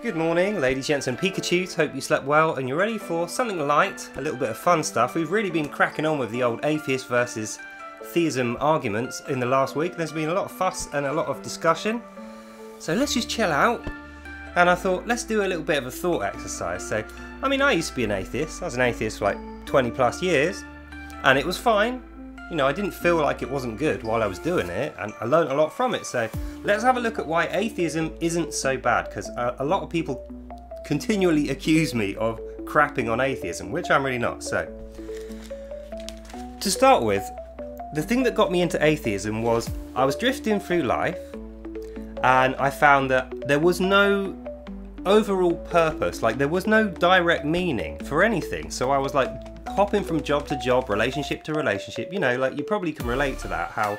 Good morning, ladies, gents and Pikachus. Hope you slept well and you're ready for something light, a little bit of fun stuff. We've really been cracking on with the old atheist versus theism arguments in the last week. There's been a lot of fuss and a lot of discussion. So let's just chill out. And I thought, let's do a little bit of a thought exercise. So, I used to be an atheist. I was an atheist for like 20 plus years. And it was fine. You know, I didn't feel like it wasn't good while I was doing it, and I learned a lot from it. So let's have a look at why atheism isn't so bad, because a lot of people continually accuse me of crapping on atheism, which I'm really not. So to start with, the thing that got me into atheism was I was drifting through life and I found that there was no overall purpose, like there was no direct meaning for anything. So I was like hopping from job to job, relationship to relationship, you know, like you probably can relate to that, how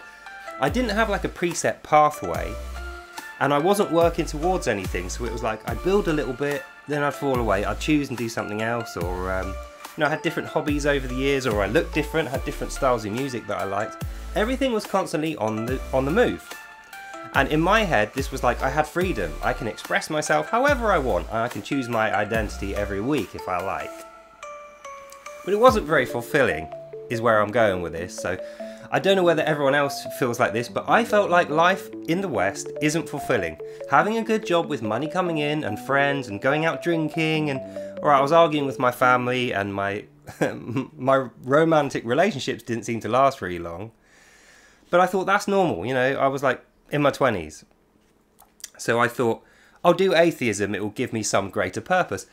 I didn't have like a preset pathway and I wasn't working towards anything. So it was like I'd build a little bit, then I'd fall away, I'd choose and do something else, or you know, I had different hobbies over the years, or I looked different, had different styles of music that I liked. Everything was constantly on the move. And in my head, this was like I had freedom. I can express myself however I want, and I can choose my identity every week if I like. But it wasn't very fulfilling, is where I'm going with this. So I don't know whether everyone else feels like this, but I felt like life in the West isn't fulfilling. Having a good job with money coming in and friends and going out drinking, and or I was arguing with my family, and my my romantic relationships didn't seem to last very long. But I thought that's normal, you know. I was like in my 20s. So I thought, I'll do atheism, it will give me some greater purpose.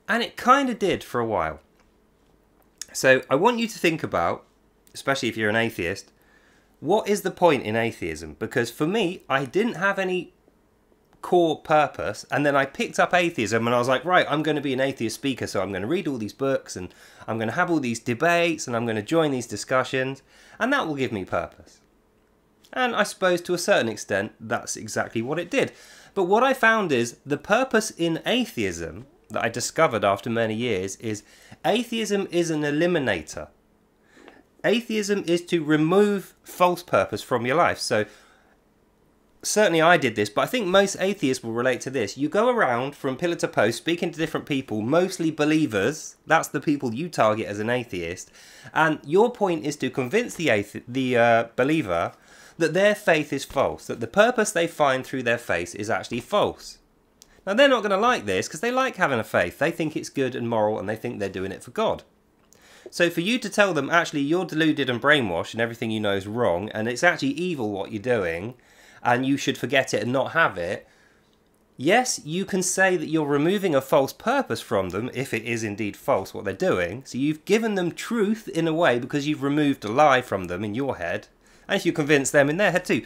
And it kind of did for a while. So I want you to think about, especially if you're an atheist, what is the point in atheism? Because for me, I didn't have any core purpose, and then I picked up atheism and I was like, right, I'm going to be an atheist speaker, so I'm going to read all these books and I'm going to have all these debates and I'm going to join these discussions, and that will give me purpose. And I suppose to a certain extent, that's exactly what it did. But what I found is the purpose in atheism that I discovered after many years is atheism is an eliminator. Atheism is to remove false purpose from your life. So certainly I did this, but I think most atheists will relate to this. You go around from pillar to post speaking to different people, mostly believers. That's the people you target as an atheist. And your point is to convince the believer that their faith is false, that the purpose they find through their faith is actually false. Now, they're not going to like this because they like having a faith. They think it's good and moral and they think they're doing it for God. So for you to tell them, actually, you're deluded and brainwashed and everything you know is wrong and it's actually evil what you're doing and you should forget it and not have it, yes, you can say that you're removing a false purpose from them if it is indeed false what they're doing. So you've given them truth in a way because you've removed a lie from them in your head, and if you convince them in their head too.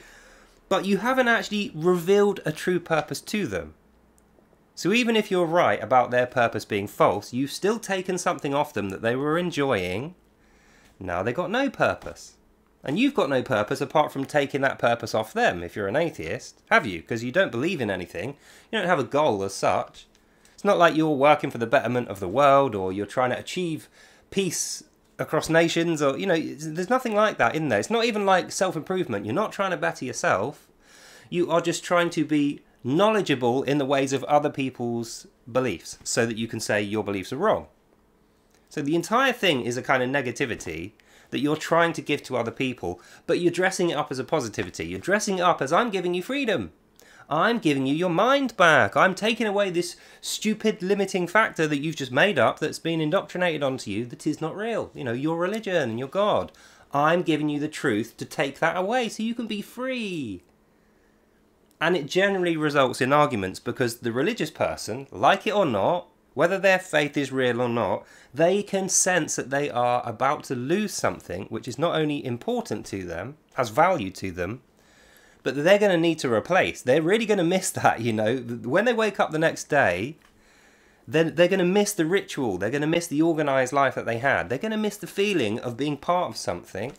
But you haven't actually revealed a true purpose to them. So even if you're right about their purpose being false, you've still taken something off them that they were enjoying. Now they've got no purpose. And you've got no purpose apart from taking that purpose off them if you're an atheist, have you? Because you don't believe in anything. You don't have a goal as such. It's not like you're working for the betterment of the world or you're trying to achieve peace across nations, or, you know, there's nothing like that in there. It's not even like self-improvement. You're not trying to better yourself. You are just trying to be knowledgeable in the ways of other people's beliefs so that you can say your beliefs are wrong. So the entire thing is a kind of negativity that you're trying to give to other people, but you're dressing it up as a positivity. You're dressing it up as, I'm giving you freedom. I'm giving you your mind back. I'm taking away this stupid limiting factor that you've just made up that's been indoctrinated onto you that is not real. You know, your religion and your God. I'm giving you the truth to take that away so you can be free. And it generally results in arguments because the religious person, like it or not, whether their faith is real or not, they can sense that they are about to lose something which is not only important to them, has value to them, but that they're going to need to replace. They're really going to miss that, you know. When they wake up the next day, then they're going to miss the ritual. They're going to miss the organised life that they had. They're going to miss the feeling of being part of something.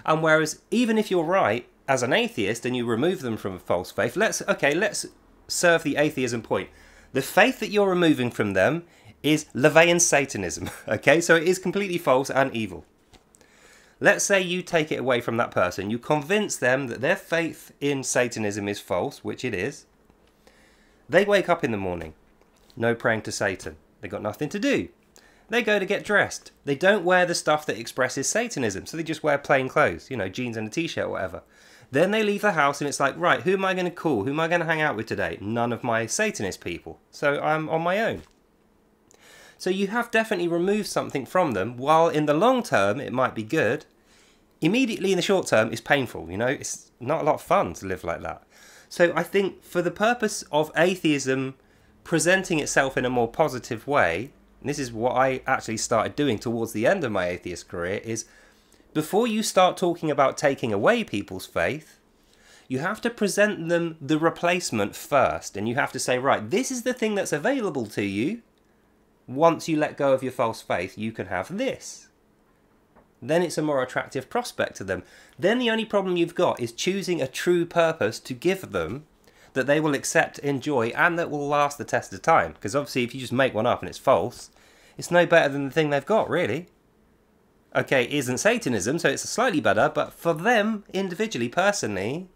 And whereas, even if you're right, as an atheist, and you remove them from a false faith, let's serve the atheism point. The faith that you're removing from them is Levian Satanism, okay? So it is completely false and evil. Let's say you take it away from that person. You convince them that their faith in Satanism is false, which it is. They wake up in the morning. No praying to Satan. They got nothing to do. They go to get dressed. They don't wear the stuff that expresses Satanism, so they just wear plain clothes, you know, jeans and a t-shirt or whatever. Then they leave the house and it's like, right, who am I going to call? Who am I going to hang out with today? None of my Satanist people. So I'm on my own. So you have definitely removed something from them. While in the long term it might be good, immediately in the short term it's painful, you know. It's not a lot of fun to live like that. So I think for the purpose of atheism presenting itself in a more positive way, and this is what I actually started doing towards the end of my atheist career, is before you start talking about taking away people's faith, you have to present them the replacement first. And you have to say, right, this is the thing that's available to you. Once you let go of your false faith, you can have this. Then it's a more attractive prospect to them. Then the only problem you've got is choosing a true purpose to give them that they will accept, enjoy, and that will last the test of time. Because obviously if you just make one up and it's false, it's no better than the thing they've got, really. Okay, it isn't Satanism, so it's slightly better, but for them, individually, personally,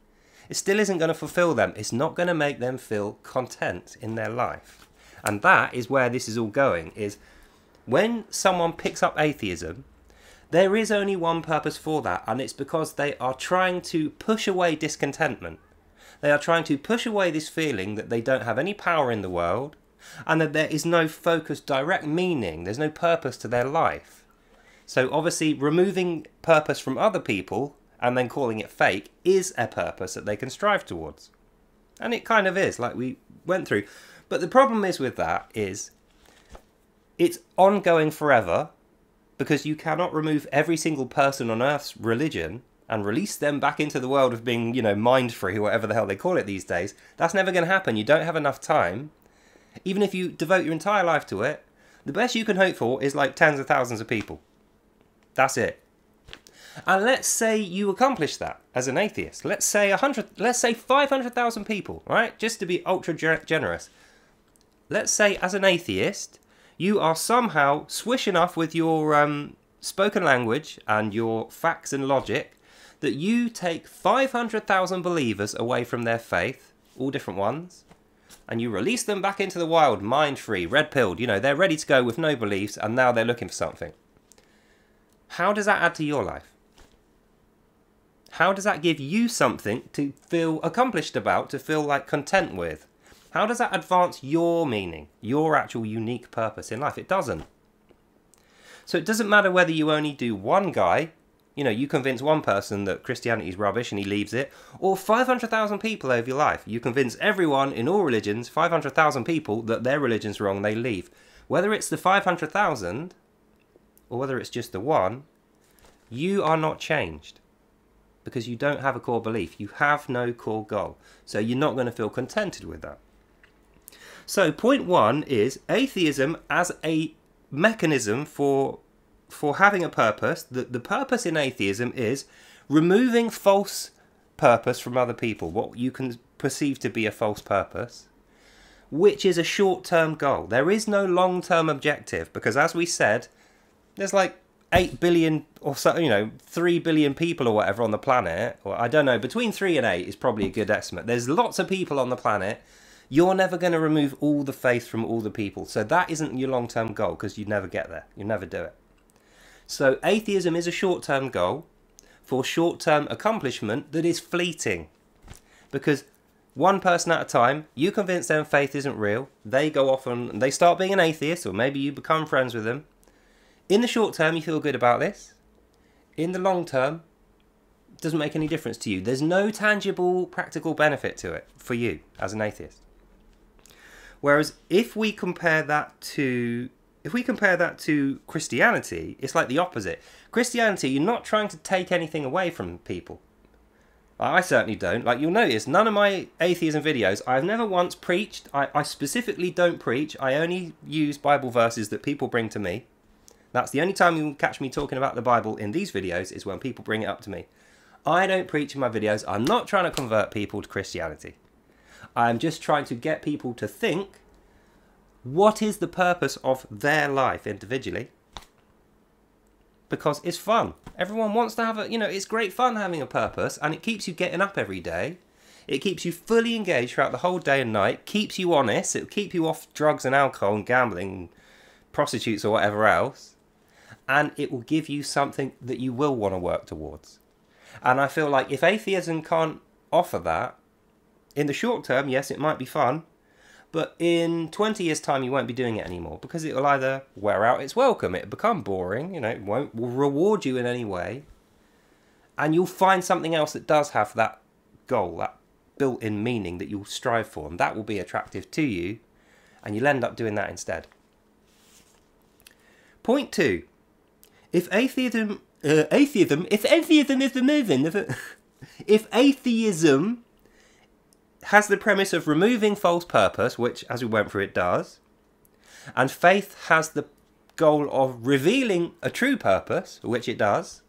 it still isn't going to fulfill them. It's not going to make them feel content in their life. And that is where this is all going, is when someone picks up atheism, there is only one purpose for that, and it's because they are trying to push away discontentment. They are trying to push away this feeling that they don't have any power in the world, and that there is no focused, direct meaning, there's no purpose to their life. So obviously removing purpose from other people and then calling it fake is a purpose that they can strive towards. And it kind of is, like we went through. But the problem is with that is it's ongoing forever, because you cannot remove every single person on Earth's religion and release them back into the world of being, you know, mind-free, or whatever the hell they call it these days. That's never going to happen. You don't have enough time. Even if you devote your entire life to it, the best you can hope for is like tens of thousands of people. That's it. And let's say you accomplish that as an atheist. Let's say 500,000 people, right? Just to be ultra generous. Let's say as an atheist, you are somehow swish enough with your spoken language and your facts and logic that you take 500,000 believers away from their faith, all different ones, and you release them back into the wild, mind-free, red-pilled. You know, they're ready to go with no beliefs, and now they're looking for something. How does that add to your life? How does that give you something to feel accomplished about, to feel like content with? How does that advance your meaning, your actual unique purpose in life? It doesn't. So it doesn't matter whether you only do one guy, you know, you convince one person that Christianity is rubbish and he leaves it, or 500,000 people over your life. You convince everyone in all religions, 500,000 people, that their religion's wrong and they leave. Whether it's the 500,000 or whether it's just the one, you are not changed. Because you don't have a core belief. You have no core goal. So you're not going to feel contented with that. So point one is atheism as a mechanism for having a purpose. The purpose in atheism is removing false purpose from other people. What you can perceive to be a false purpose, which is a short-term goal. There is no long-term objective, because as we said, there's like 8 billion or so, you know, 3 billion people or whatever on the planet, or I don't know, between 3 and 8 is probably a good estimate. There's lots of people on the planet. You're never going to remove all the faith from all the people. So that isn't your long-term goal, because you never get there. You never do it. So atheism is a short-term goal for short-term accomplishment that is fleeting. Because one person at a time, you convince them faith isn't real. They go off and they start being an atheist, or maybe you become friends with them. In the short term, you feel good about this. In the long term, it doesn't make any difference to you. There's no tangible, practical benefit to it for you as an atheist. Whereas if we compare that to Christianity, it's like the opposite. Christianity, you're not trying to take anything away from people. I certainly don't. Like, you'll notice, none of my atheism videos, I've never once preached. I specifically don't preach. I only use Bible verses that people bring to me. That's the only time you'll catch me talking about the Bible in these videos, is when people bring it up to me. I don't preach in my videos. I'm not trying to convert people to Christianity. I'm just trying to get people to think, what is the purpose of their life individually? Because it's fun. Everyone wants to have a, you know, it's great fun having a purpose, and it keeps you getting up every day. It keeps you fully engaged throughout the whole day and night, keeps you honest, it'll keep you off drugs and alcohol and gambling, prostitutes or whatever else, and it will give you something that you will want to work towards. And I feel like if atheism can't offer that, in the short term, yes, it might be fun, but in 20 years' time, you won't be doing it anymore because it will either wear out its welcome, it'll become boring, you know, it won't reward you in any way, and you'll find something else that does have that goal, that built-in meaning that you'll strive for, and that will be attractive to you, and you'll end up doing that instead. Point 2. If atheism has the premise of removing false purpose, which, as we went through, it does, and faith has the goal of revealing a true purpose, which it does,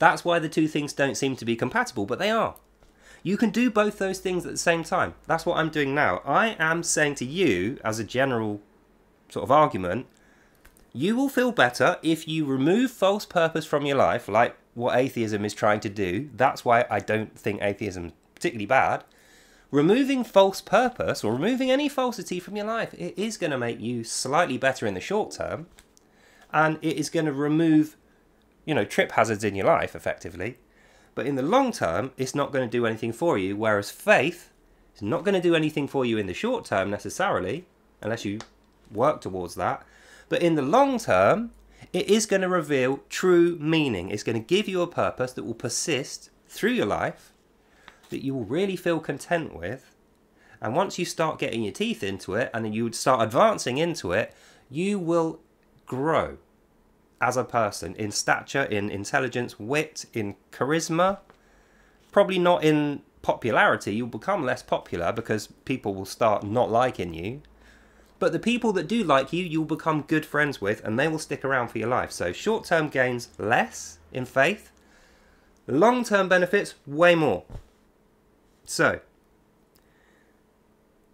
that's why the two things don't seem to be compatible, but they are. You can do both those things at the same time. That's what I'm doing now. I am saying to you, as a general sort of argument, you will feel better if you remove false purpose from your life, like what atheism is trying to do. That's why I don't think atheism is particularly bad. Removing false purpose, or removing any falsity from your life, it is going to make you slightly better in the short term. And it is going to remove, you know, trip hazards in your life, effectively. But in the long term, it's not going to do anything for you. Whereas faith is not going to do anything for you in the short term, necessarily, unless you work towards that. But in the long term, it is going to reveal true meaning. It's going to give you a purpose that will persist through your life, that you will really feel content with. And once you start getting your teeth into it, and then you would start advancing into it, you will grow as a person in stature, in intelligence, wit, in charisma. Probably not in popularity. You'll become less popular because people will start not liking you. But the people that do like you, you'll become good friends with, and they will stick around for your life. So short-term gains, less in faith. Long-term benefits, way more. So,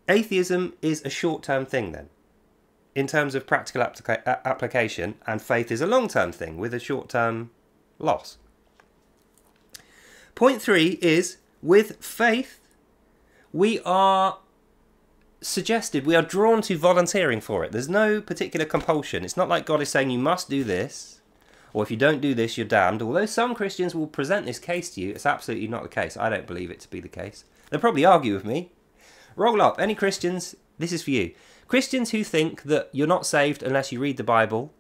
atheism is a short-term thing then, in terms of practical application, and faith is a long-term thing with a short-term loss. Point 3 is, with faith, we are drawn to volunteering for it. There's no particular compulsion. It's not like God is saying you must do this, or if you don't do this, you're damned. Although some Christians will present this case to you, it's absolutely not the case. I don't believe it to be the case. They'll probably argue with me. Roll up. Any Christians, this is for you. Christians who think that you're not saved unless you read the Bible,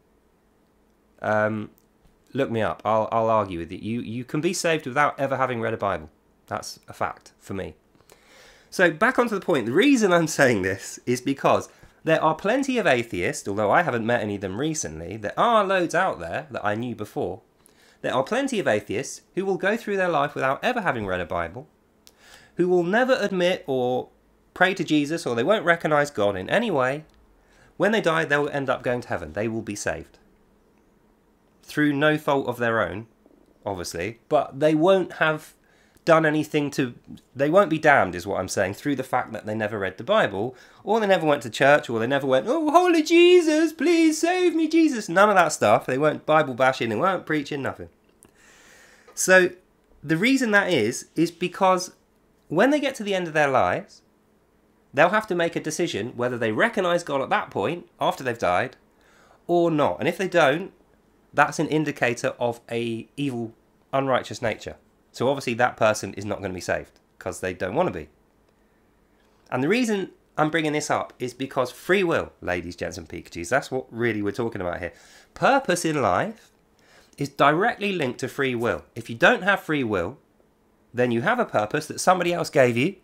look me up. I'll argue with you. You can be saved without ever having read a Bible. That's a fact for me. So back onto the point. The reason I'm saying this is because there are plenty of atheists, although I haven't met any of them recently. There are loads out there that I knew before. There are plenty of atheists who will go through their life without ever having read a Bible, who will never admit or pray to Jesus, or they won't recognise God in any way. When they die, they'll end up going to heaven. They will be saved. Through no fault of their own, obviously, but they won't have done anything to... They won't be damned, is what I'm saying, through the fact that they never read the Bible, or they never went to church, or they never went, oh, holy Jesus, please save me, Jesus. None of that stuff. They weren't Bible bashing, they weren't preaching, nothing. So the reason that is because when they get to the end of their lives, they'll have to make a decision whether they recognise God at that point, after they've died, or not. And if they don't, that's an indicator of a evil, unrighteous nature. So obviously that person is not going to be saved, because they don't want to be. And the reason I'm bringing this up is because free will, ladies, gents and Pikachus, that's what really we're talking about here. Purpose in life is directly linked to free will. If you don't have free will, then you have a purpose that somebody else gave you,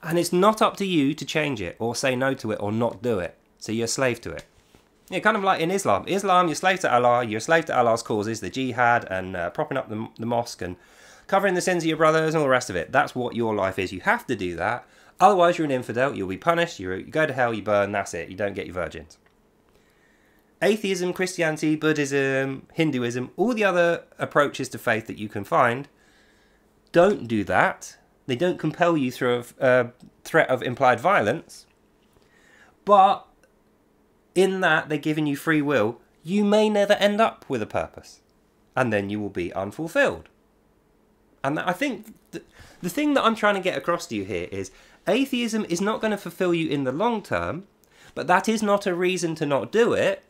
and it's not up to you to change it, or say no to it, or not do it. So you're a slave to it. Yeah, kind of like in Islam. Islam, you're a slave to Allah, you're a slave to Allah's causes, the jihad, and propping up the mosque, and covering the sins of your brothers, and all the rest of it. That's what your life is. You have to do that. Otherwise, you're an infidel, you'll be punished, you go to hell, you burn, that's it. You don't get your virgins. Atheism, Christianity, Buddhism, Hinduism, all the other approaches to faith that you can find don't do that. They don't compel you through a threat of implied violence. But in that they're giving you free will, you may never end up with a purpose. And then you will be unfulfilled. And I think the thing that I'm trying to get across to you here is atheism is not going to fulfill you in the long term, but that is not a reason to not do it.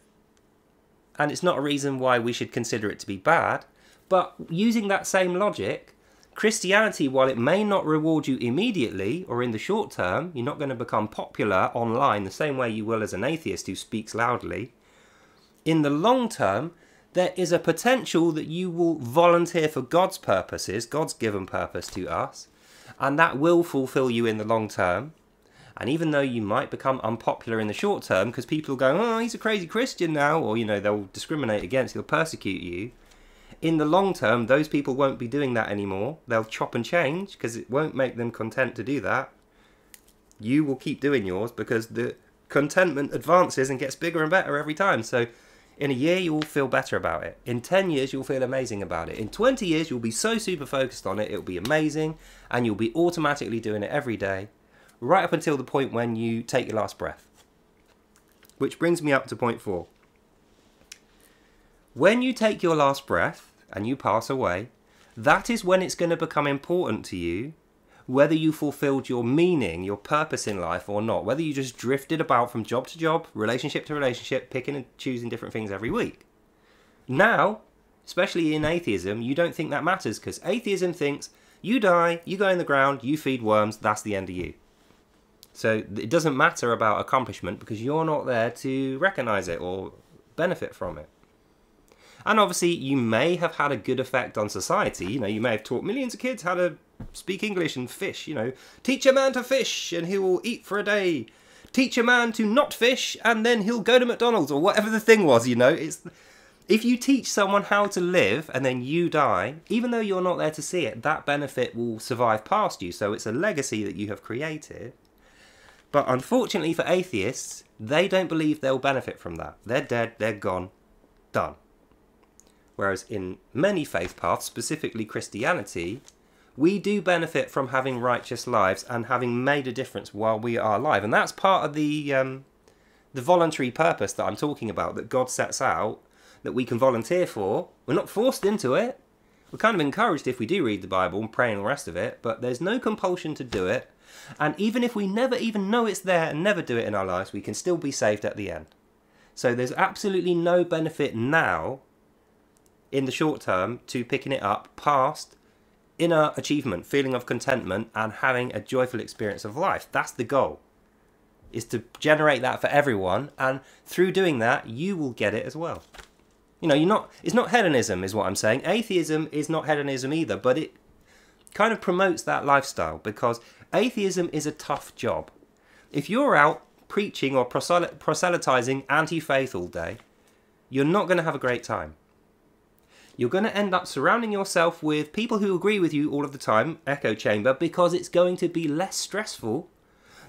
And it's not a reason why we should consider it to be bad. But using that same logic, Christianity, while it may not reward you immediately or in the short term, you're not going to become popular online the same way you will as an atheist who speaks loudly. In the long term, there is a potential that you will volunteer for God's purposes, God's given purpose to us, and that will fulfill you in the long term. And even though you might become unpopular in the short term because people will go, oh, he's a crazy Christian now, or, you know, they'll discriminate against you, they'll persecute you. In the long term, those people won't be doing that anymore. They'll chop and change because it won't make them content to do that. You will keep doing yours because the contentment advances and gets bigger and better every time. So in a year, you'll feel better about it. In 10 years, you'll feel amazing about it. In 20 years, you'll be so super focused on it, it'll be amazing, and you'll be automatically doing it every day, right up until the point when you take your last breath. Which brings me up to point 4. When you take your last breath and you pass away, that is when it's going to become important to you whether you fulfilled your meaning, your purpose in life or not. Whether you just drifted about from job to job, relationship to relationship, picking and choosing different things every week. Now, especially in atheism, you don't think that matters because atheism thinks you die, you go in the ground, you feed worms, that's the end of you. So it doesn't matter about accomplishment because you're not there to recognize it or benefit from it. And obviously, you may have had a good effect on society. You know, you may have taught millions of kids how to speak English and fish. You know, teach a man to fish and he will eat for a day. Teach a man to not fish and then he'll go to McDonald's or whatever the thing was, you know. It's, if you teach someone how to live and then you die, even though you're not there to see it, that benefit will survive past you. So it's a legacy that you have created. But unfortunately for atheists, they don't believe they'll benefit from that. They're dead, they're gone, done. Whereas in many faith paths, specifically Christianity, we do benefit from having righteous lives and having made a difference while we are alive. And that's part of the voluntary purpose that I'm talking about, that God sets out, that we can volunteer for. We're not forced into it. We're kind of encouraged if we do read the Bible and pray and all the rest of it, but there's no compulsion to do it. And even if we never even know it's there and never do it in our lives, we can still be saved at the end. So there's absolutely no benefit now in the short term to picking it up past inner achievement, feeling of contentment and having a joyful experience of life. That's the goal, is to generate that for everyone, and through doing that you will get it as well. You know, it's not hedonism is what I'm saying. Atheism is not hedonism either, but it kind of promotes that lifestyle because atheism is a tough job. If you're out preaching or proselytizing anti-faith all day, you're not going to have a great time. You're going to end up surrounding yourself with people who agree with you all of the time, echo chamber, because it's going to be less stressful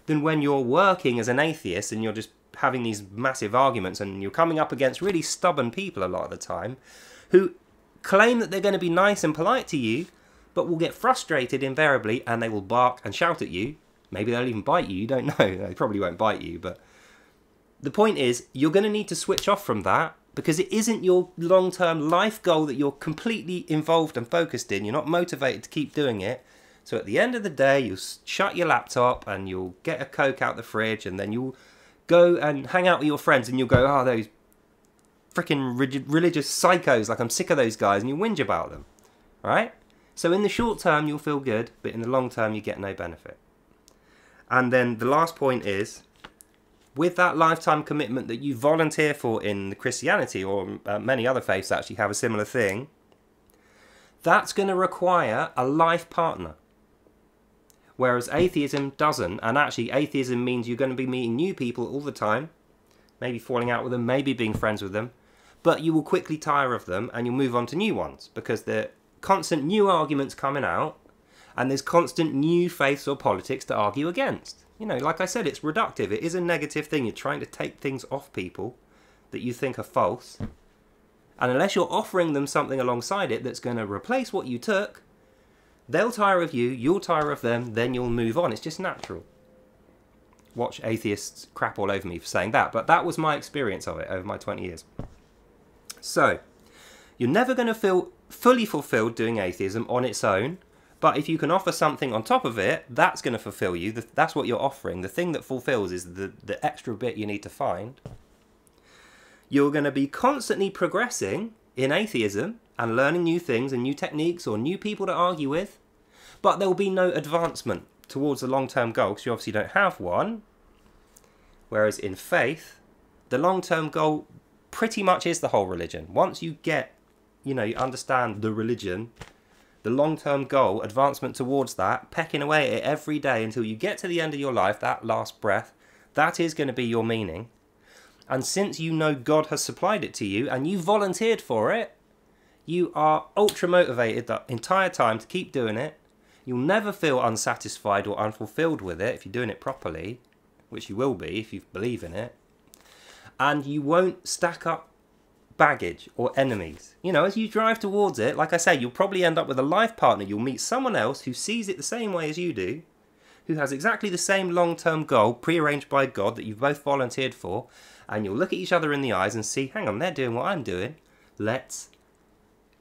than when you're working as an atheist and you're just having these massive arguments and you're coming up against really stubborn people a lot of the time who claim that they're going to be nice and polite to you, but will get frustrated invariably and they will bark and shout at you. Maybe they'll even bite you, you don't know. They probably won't bite you, but the point is you're going to need to switch off from that because it isn't your long-term life goal that you're completely involved and focused in. You're not motivated to keep doing it. So at the end of the day, you'll shut your laptop and you'll get a Coke out the fridge and then you'll go and hang out with your friends and you'll go, oh, those freaking religious psychos, like I'm sick of those guys, and you whinge about them, right? So in the short term, you'll feel good, but in the long term, you get no benefit. And then the last point is, with that lifetime commitment that you volunteer for in the Christianity, or many other faiths actually have a similar thing, that's going to require a life partner. Whereas atheism doesn't, and actually atheism means you're going to be meeting new people all the time, maybe falling out with them, maybe being friends with them, but you will quickly tire of them and you'll move on to new ones because there are constant new arguments coming out and there's constant new faiths or politics to argue against. You know, like I said, it's reductive. It is a negative thing. You're trying to take things off people that you think are false. And unless you're offering them something alongside it that's going to replace what you took, they'll tire of you, you'll tire of them, then you'll move on. It's just natural. Watch atheists crap all over me for saying that, but that was my experience of it over my 20 years. So, you're never going to feel fully fulfilled doing atheism on its own, But if you can offer something on top of it, that's going to fulfill you. That's what you're offering. The thing that fulfills is the extra bit you need to find. You're going to be constantly progressing in atheism and learning new things and new techniques or new people to argue with. But there will be no advancement towards the long-term goal because you obviously don't have one. Whereas in faith, the long-term goal pretty much is the whole religion. Once you get, you understand the religion, the long-term goal, advancement towards that, pecking away at it every day until you get to the end of your life, that last breath, that is going to be your meaning. And since you know God has supplied it to you and you volunteered for it, you are ultra motivated the entire time to keep doing it. You'll never feel unsatisfied or unfulfilled with it if you're doing it properly, which you will be if you believe in it. And you won't stack up baggage or enemies. As you drive towards it, like I say, you'll probably end up with a life partner. You'll meet someone else who sees it the same way as you do, who has exactly the same long-term goal prearranged by God that you've both volunteered for, and you'll look at each other in the eyes and see, hang on, they're doing what I'm doing. Let's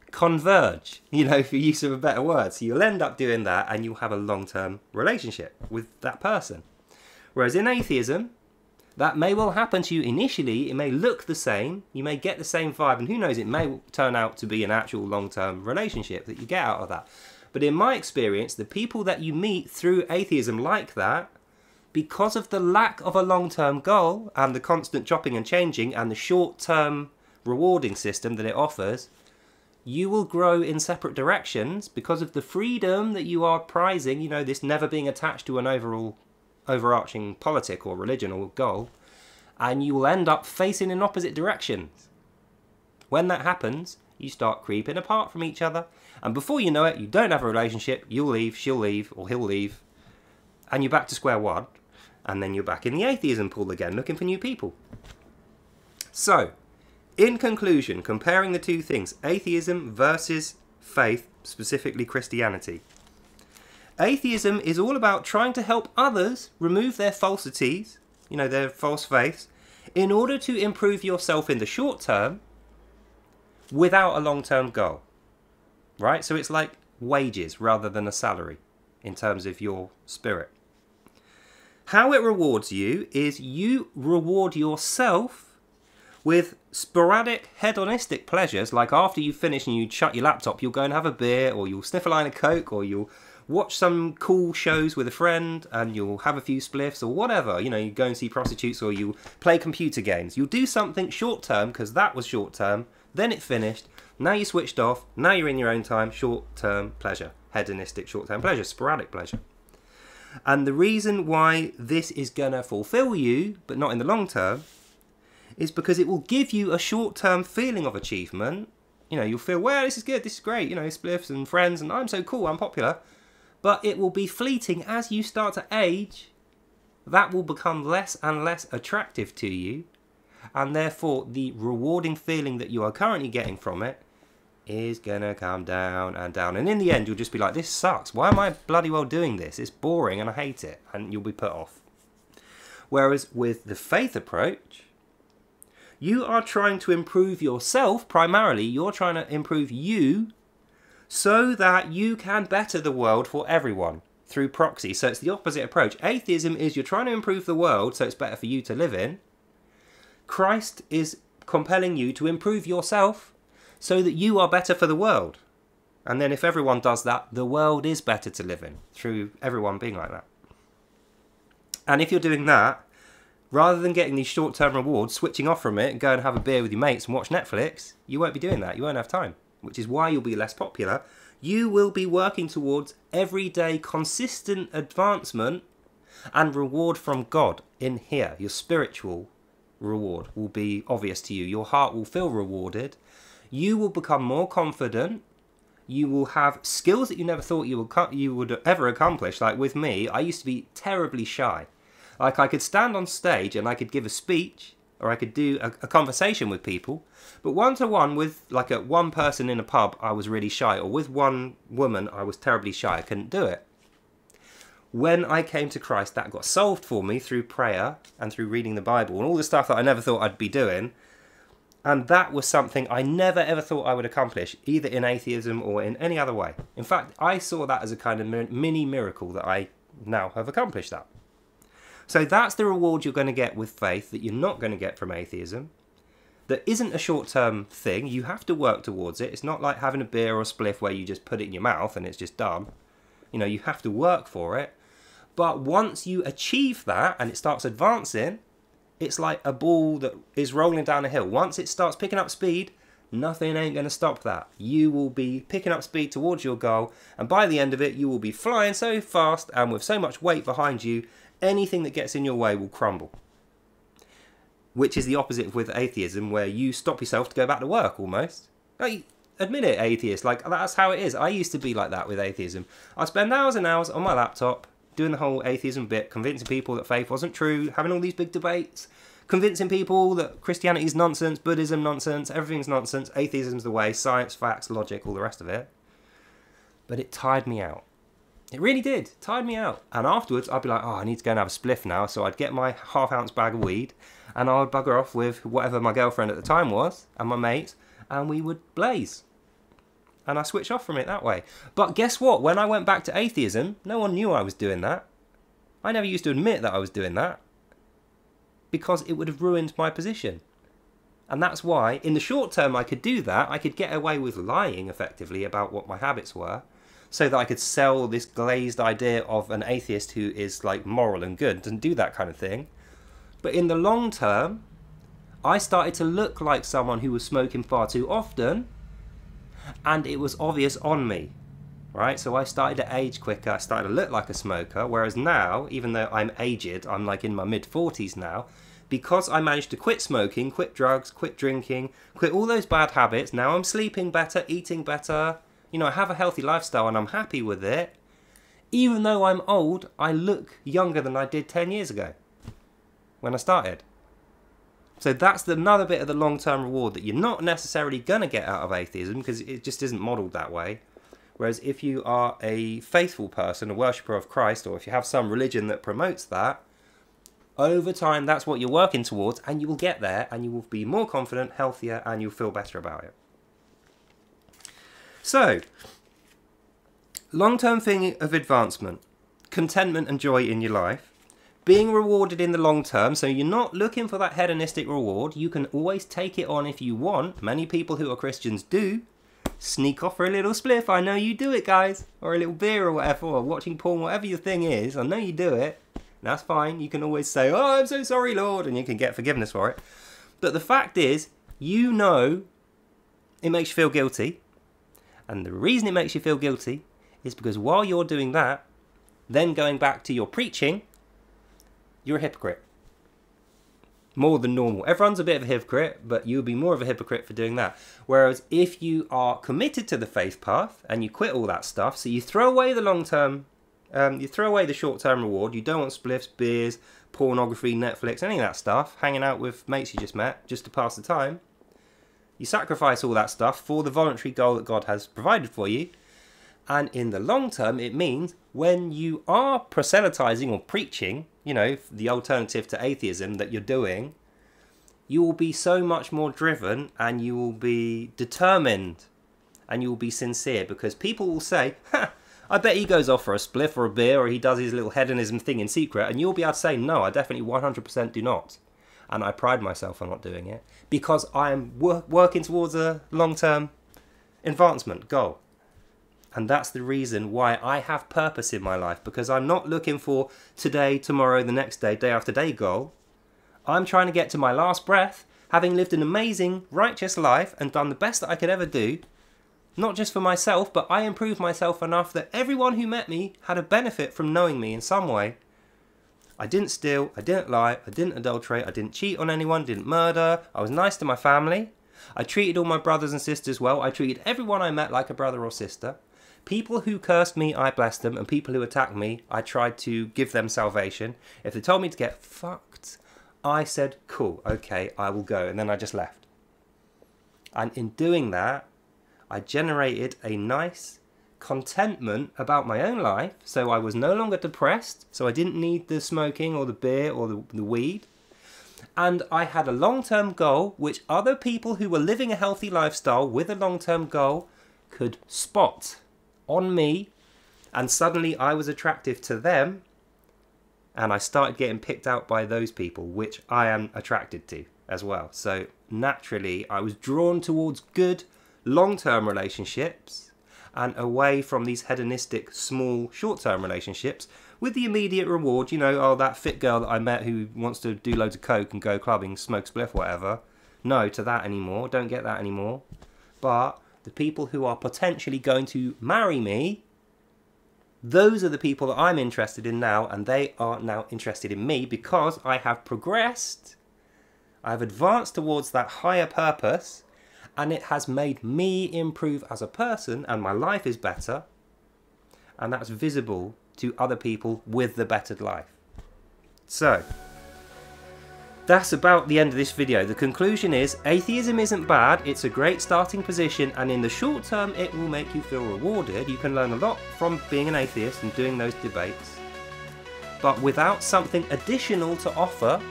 converge, for use of a better word. So you'll end up doing that and you'll have a long-term relationship with that person. Whereas in atheism, that may well happen to you initially. It may look the same. You may get the same vibe. And who knows, it may turn out to be an actual long-term relationship that you get out of that. But in my experience, the people that you meet through atheism like that, because of the lack of a long-term goal and the constant chopping and changing and the short-term rewarding system that it offers, you will grow in separate directions because of the freedom that you are prizing, this never being attached to an overarching politic or religion or goal, and you will end up facing in opposite directions. When that happens, you start creeping apart from each other, and before you know it, you don't have a relationship, you'll leave, she'll leave, or he'll leave, and you're back to square one, and then you're back in the atheism pool again, looking for new people. So, in conclusion, comparing the two things, atheism versus faith, specifically Christianity. Atheism is all about trying to help others remove their falsities, their false faiths, in order to improve yourself in the short term without a long-term goal. Right? So it's like wages rather than a salary in terms of your spirit. How it rewards you is you reward yourself with sporadic hedonistic pleasures, like after you finish and you shut your laptop, you'll go and have a beer, or you'll sniff a line of coke, or you'll watch some cool shows with a friend, and you'll have a few spliffs, or whatever. You go and see prostitutes, or you play computer games. You'll do something short-term, because that was short-term, then it finished, now you switched off, now you're in your own time, short-term pleasure. Hedonistic short-term pleasure, sporadic pleasure. And the reason why this is going to fulfill you, but not in the long term, is because it will give you a short-term feeling of achievement. You'll feel, well, this is good, this is great, spliffs and friends, and I'm so cool, I'm popular. But it will be fleeting as you start to age. That will become less and less attractive to you, and therefore the rewarding feeling that you are currently getting from it is gonna come down and down, and in the end you'll just be like, this sucks, why am I bloody well doing this, it's boring and I hate it, and you'll be put off. Whereas with the faith approach, you are trying to improve yourself. Primarily you're trying to improve you so that you can better the world for everyone through proxy. So it's the opposite approach. Atheism is you're trying to improve the world so it's better for you to live in. Christ is compelling you to improve yourself so that you are better for the world. And then if everyone does that, the world is better to live in, through everyone being like that. And if you're doing that, rather than getting these short-term rewards, switching off from it and go and have a beer with your mates and watch Netflix, you won't be doing that. You won't have time, which is why you'll be less popular. You will be working towards everyday consistent advancement and reward from God in here. Your spiritual reward will be obvious to you. Your heart will feel rewarded. You will become more confident. You will have skills that you never thought you would ever accomplish. Like with me, I used to be terribly shy. Like I could stand on stage and I could give a speech, or I could do a conversation with people, but one-to-one with like one person in a pub, I was really shy, or with one woman, I was terribly shy. I couldn't do it. When I came to Christ, that got solved for me through prayer and through reading the Bible and all the stuff that I never thought I'd be doing. And that was something I never ever thought I would accomplish, either in atheism or in any other way. In fact, I saw that as a kind of mini miracle that I now have accomplished that. So that's the reward you're going to get with faith that you're not going to get from atheism. That isn't a short-term thing. You have to work towards it. It's not like having a beer or a spliff where you just put it in your mouth and it's just done. You know, you have to work for it. But once you achieve that and it starts advancing, it's like a ball that is rolling down a hill. Once it starts picking up speed, nothing ain't going to stop that. You will be picking up speed towards your goal, and by the end of it, you will be flying so fast and with so much weight behind you, anything that gets in your way will crumble. Which is the opposite with atheism, where you stop yourself to go back to work almost. Like, admit it, atheist. Like, that's how it is. I used to be like that with atheism. I spend hours and hours on my laptop doing the whole atheism bit, convincing people that faith wasn't true, having all these big debates, convincing people that Christianity is nonsense, Buddhism nonsense, everything's nonsense, atheism's the way, science, facts, logic, all the rest of it. But it tired me out. It really did. Tired me out. And afterwards, I'd be like, oh, I need to go and have a spliff now. So I'd get my half-ounce bag of weed, and I would bugger off with whatever my girlfriend at the time was, and my mates, and we would blaze. And I switched off from it that way. But guess what? When I went back to atheism, no one knew I was doing that. I never used to admit that I was doing that, because it would have ruined my position. And that's why, in the short term, I could do that. I could get away with lying, effectively, about what my habits were, so that I could sell this glazed idea of an atheist who is, like, moral and good, doesn't do that kind of thing. But in the long term, I started to look like someone who was smoking far too often, and it was obvious on me, right? So I started to age quicker, I started to look like a smoker, whereas now, even though I'm aged, I'm like in my mid-40s now, because I managed to quit smoking, quit drugs, quit drinking, quit all those bad habits, now I'm sleeping better, eating better, you know, I have a healthy lifestyle and I'm happy with it. Even though I'm old, I look younger than I did 10 years ago when I started. So that's another bit of the long-term reward that you're not necessarily going to get out of atheism, because it just isn't modelled that way. Whereas if you are a faithful person, a worshipper of Christ, or if you have some religion that promotes that, over time that's what you're working towards, and you will get there, and you will be more confident, healthier, and you'll feel better about it. So, long-term thing of advancement, contentment and joy in your life. Being rewarded in the long term, so you're not looking for that hedonistic reward. You can always take it on if you want. Many people who are Christians do. Sneak off for a little spliff. I know you do it, guys. Or a little beer or whatever, or watching porn, whatever your thing is. I know you do it. That's fine. You can always say, oh, I'm so sorry, Lord, and you can get forgiveness for it. But the fact is, you know it makes you feel guilty. And the reason it makes you feel guilty is because while you're doing that, then going back to your preaching, you're a hypocrite. More than normal. Everyone's a bit of a hypocrite, but you'll be more of a hypocrite for doing that. Whereas if you are committed to the faith path and you quit all that stuff, so you throw away the long-term, you throw away the short-term reward, you don't want spliffs, beers, pornography, Netflix, any of that stuff, hanging out with mates you just met, just to pass the time. You sacrifice all that stuff for the voluntary goal that God has provided for you. And in the long term, it means when you are proselytizing or preaching, you know, the alternative to atheism that you're doing, you will be so much more driven and you will be determined and you will be sincere, because people will say, ha, I bet he goes off for a spliff or a beer, or he does his little hedonism thing in secret, and you'll be able to say, no, I definitely 100% do not. And I pride myself on not doing it because I am working towards a long-term advancement goal. And that's the reason why I have purpose in my life, because I'm not looking for today, tomorrow, the next day, day after day goal. I'm trying to get to my last breath, having lived an amazing, righteous life and done the best that I could ever do. Not just for myself, but I improved myself enough that everyone who met me had a benefit from knowing me in some way. I didn't steal, I didn't lie, I didn't adulterate, I didn't cheat on anyone, didn't murder, I was nice to my family. I treated all my brothers and sisters well, I treated everyone I met like a brother or sister. People who cursed me, I blessed them, and people who attacked me, I tried to give them salvation. If they told me to get fucked, I said, cool, okay, I will go, and then I just left. And in doing that, I generated a nice contentment about my own life, so I was no longer depressed, so I didn't need the smoking or the beer or the weed. And I had a long-term goal which other people who were living a healthy lifestyle with a long-term goal could spot on me, and suddenly I was attractive to them, and I started getting picked out by those people, which I am attracted to as well. So naturally I was drawn towards good long-term relationships and away from these hedonistic small short-term relationships with the immediate reward, you know, oh, that fit girl that I met who wants to do loads of coke and go clubbing, smoke spliff, whatever. No to that anymore, don't get that anymore. But the people who are potentially going to marry me, those are the people that I'm interested in now, and they are now interested in me because I have progressed, I've advanced towards that higher purpose, and it has made me improve as a person, and my life is better, and that's visible to other people with the bettered life. So, that's about the end of this video. The conclusion is, atheism isn't bad, it's a great starting position, and in the short term it will make you feel rewarded. You can learn a lot from being an atheist and doing those debates. But without something additional to offer,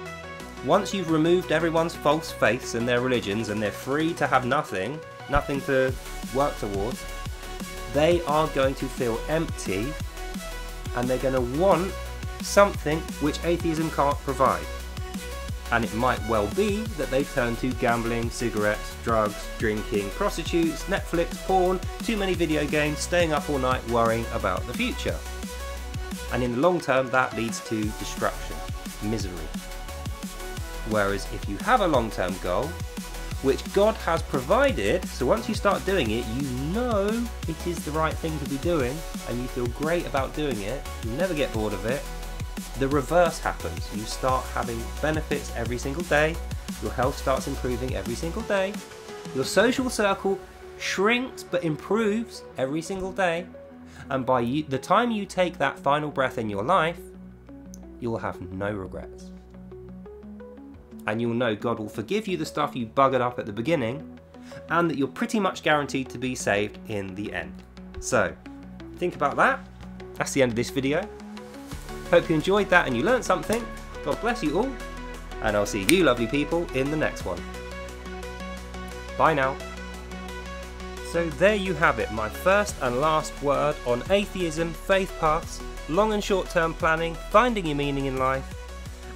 once you've removed everyone's false faiths and their religions and they're free to have nothing to work towards, they are going to feel empty, and they're going to want something which atheism can't provide. And it might well be that they turn to gambling, cigarettes, drugs, drinking, prostitutes, Netflix, porn, too many video games, staying up all night worrying about the future. And in the long term that leads to destruction, misery. Whereas if you have a long-term goal, which God has provided, so once you start doing it, you know it is the right thing to be doing, and you feel great about doing it, you never get bored of it, the reverse happens. You start having benefits every single day, your health starts improving every single day, your social circle shrinks but improves every single day, and by the time you take that final breath in your life, you will have no regrets. And you'll know God will forgive you the stuff you buggered up at the beginning, and that you're pretty much guaranteed to be saved in the end. So, think about that. That's the end of this video. Hope you enjoyed that and you learned something. God bless you all, and I'll see you lovely people in the next one. Bye now. So there you have it, my first and last word on atheism, faith paths, long and short term planning, finding your meaning in life,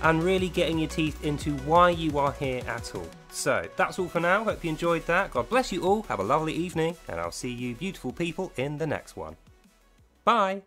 and really getting your teeth into why you are here at all. So that's all for now. Hope you enjoyed that. God bless you all. Have a lovely evening, and I'll see you beautiful people in the next one. Bye.